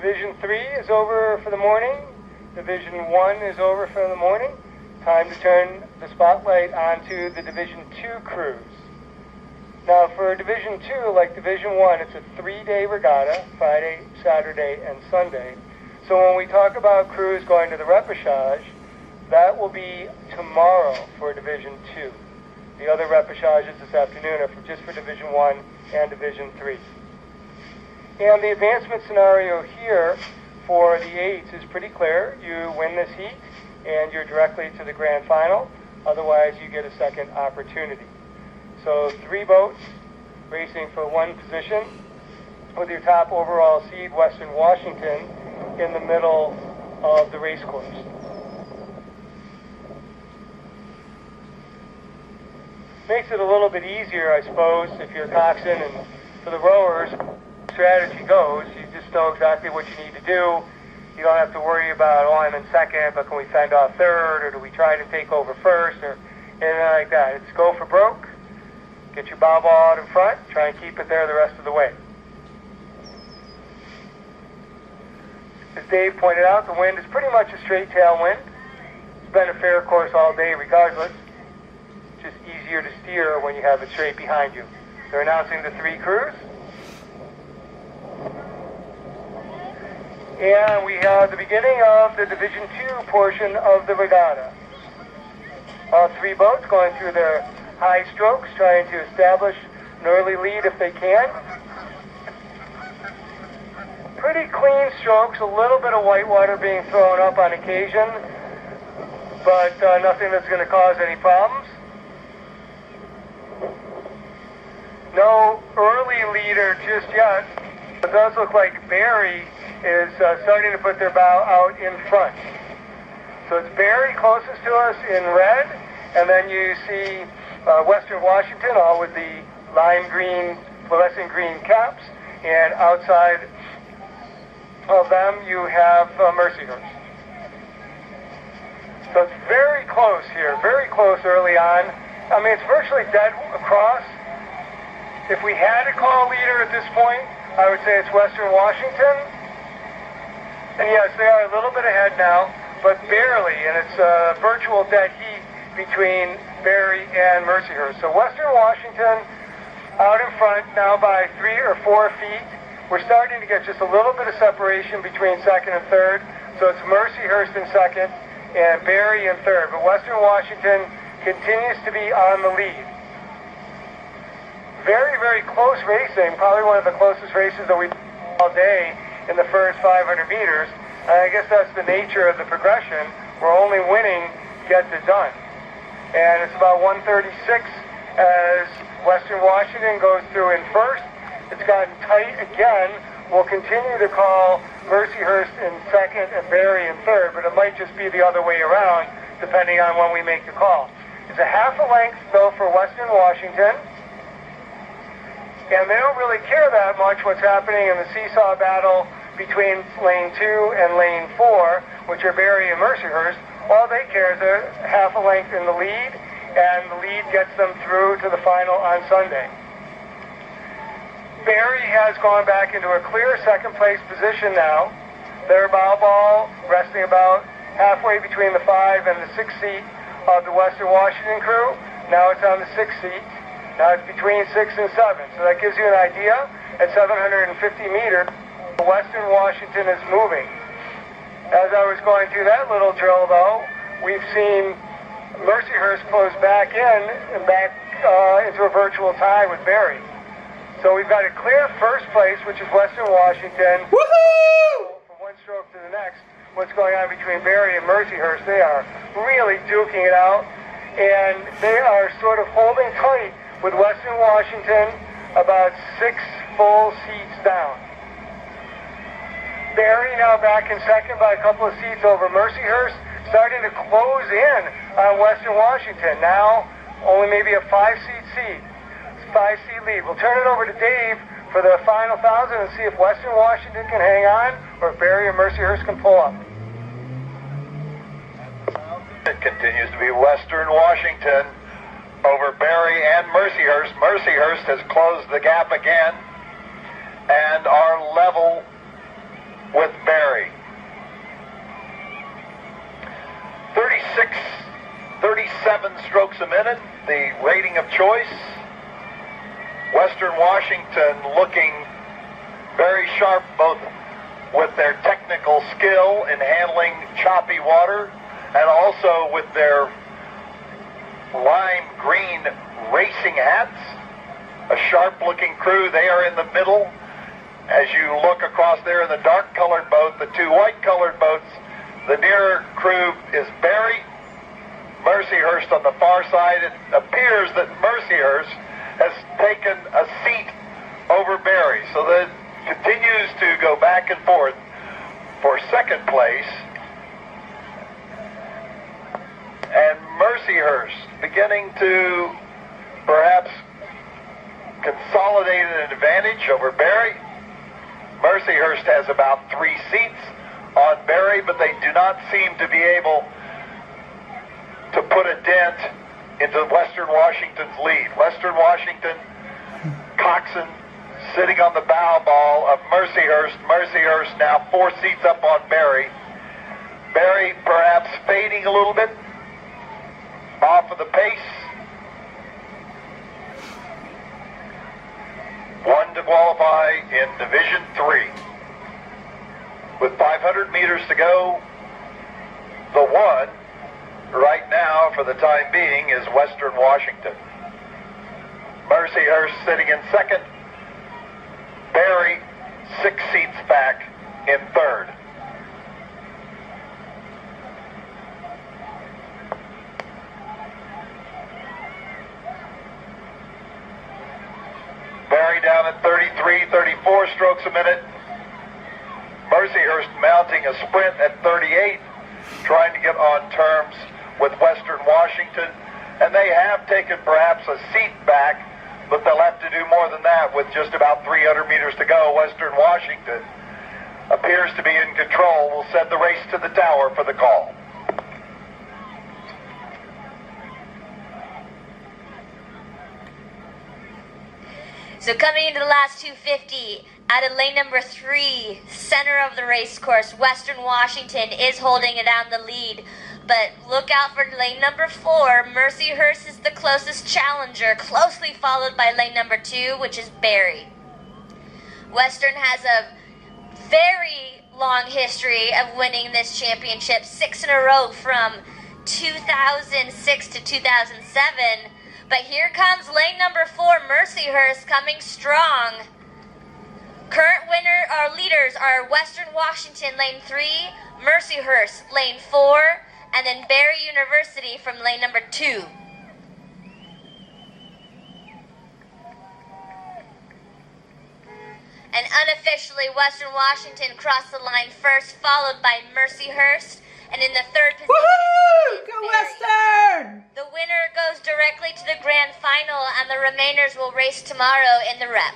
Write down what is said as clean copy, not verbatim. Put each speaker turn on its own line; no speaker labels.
Division 3 is over for the morning. Division 1 is over for the morning. Time to turn the spotlight onto the Division 2 crews. Now for Division 2, like Division 1, it's a 3-day regatta, Friday, Saturday, and Sunday. So when we talk about crews going to the repechage, that will be tomorrow for Division 2. The other repêchages this afternoon are just for Division 1 and Division 3. And the advancement scenario here for the 8s is pretty clear. You win this heat and you're directly to the grand final. Otherwise, you get a second opportunity. So 3 boats racing for 1 position with your top overall seed, Western Washington, in the middle of the race course. Makes it a little bit easier, I suppose, if you're a coxswain, and for the rowers, strategy goes, you just know exactly what you need to do. You don't have to worry about, oh, I'm in second, but can we fend off third, or do we try to take over first, or anything like that. It's go for broke, get your bow ball out in front, try and keep it there the rest of the way. As Dave pointed out, the wind is pretty much a straight tailwind. It's been a fair course all day regardless. Just easier to steer when you have it straight behind you. They're announcing the 3 crews. And we have the beginning of the Division 2 portion of the regatta. All 3 boats going through their high strokes, trying to establish an early lead if they can. Pretty clean strokes, a little bit of whitewater being thrown up on occasion, but nothing that's going to cause any problems. No early leader just yet. It does look like Barry is starting to put their bow out in front. So it's Barry closest to us in red, and then you see Western Washington, all with the lime green, fluorescent green caps, and outside of them you have Mercyhurst. So it's very close here, very close early on. I mean, it's virtually dead across. If we had to call a leader at this point, I would say it's Western Washington. And yes, they are a little bit ahead now, but barely, and it's a virtual dead heat between Barry and Mercyhurst. So Western Washington out in front now by 3 or 4 feet. We're starting to get just a little bit of separation between second and third. So it's Mercyhurst in second and Barry in third. But Western Washington continues to be on the lead. Very, very close racing, probably one of the closest races that we've done all day in the first 500 meters. And I guess that's the nature of the progression, where only winning gets it done. And it's about 136 as Western Washington goes through in first. It's gotten tight again. We'll continue to call Mercyhurst in second and Barry in third, but it might just be the other way around, depending on when we make the call. It's a half a length, though, for Western Washington. And they don't really care that much what's happening in the seesaw battle between lane 2 and lane 4, which are Barry and Mercyhurst. All they care is they're half a length in the lead, and the lead gets them through to the final on Sunday. Barry has gone back into a clear second place position now. Their bow ball resting about halfway between the 5 and the 6 seat of the Western Washington crew. Now it's on the 6 seat. Now it's between 6 and 7, so that gives you an idea. At 750 meters, Western Washington is moving. As I was going through that little drill, though, we've seen Mercyhurst close back in and back into a virtual tie with Barry. So we've got a clear first place, which is Western Washington. Woohoo! From one stroke to the next, what's going on between Barry and Mercyhurst? They are really duking it out, and they are sort of holding tight with Western Washington about 6 full seats down. Barry now back in second by a couple of seats over Mercyhurst, starting to close in on Western Washington. Now only maybe a 5-seat lead. We'll turn it over to Dave for the final 1,000 and see if Western Washington can hang on or if Barry or Mercyhurst can pull up.
It continues to be Western Washington over Barry and Mercyhurst. Mercyhurst has closed the gap again and are level with the rating of choice. Western Washington looking very sharp, both with their technical skill in handling choppy water and also with their lime green racing hats. A sharp-looking crew. They are in the middle. As you look across there in the dark-colored boat, the two white-colored boats, the nearer crew is Barry, Mercyhurst on the far side. It appears that Mercyhurst has taken a seat over Barry, so that continues to go back and forth for second place. And Mercyhurst beginning to perhaps consolidate an advantage over Barry. Mercyhurst has about 3 seats on Barry, but they do not seem to be able to put a dent into Western Washington's lead. Western Washington, coxswain, sitting on the bow ball of Mercyhurst. Mercyhurst now 4 seats up on Barry. Barry perhaps fading a little bit off of the pace. 1 to qualify in Division 3. With 500 meters to go, the one right now for the time being is Western Washington. Mercyhurst sitting in second. Barry 6 seats back in third. Barry down at 33, 34 strokes a minute. Mercyhurst mounting a sprint at 38, trying to get on terms with Western Washington. And they have taken perhaps a seat back, but they'll have to do more than that with just about 300 meters to go. Western Washington appears to be in control. We'll send the race to the tower for the call.
So coming into the last 250, out of lane number 3, center of the race course, Western Washington is holding it down the lead. But look out for lane number 4. Mercyhurst is the closest challenger, closely followed by lane number 2, which is Barry. Western has a very long history of winning this championship, 6 in a row from 2006 to 2007. But here comes lane number 4, Mercyhurst, coming strong. Current leaders are Western Washington, lane 3, Mercyhurst, lane 4, and then Barry University from lane number 2. And unofficially, Western Washington crossed the line first, followed by Mercyhurst. And in the third position,
woohoo! Go Western!
The winner goes directly to the grand final, and the remainers will race tomorrow in the rep.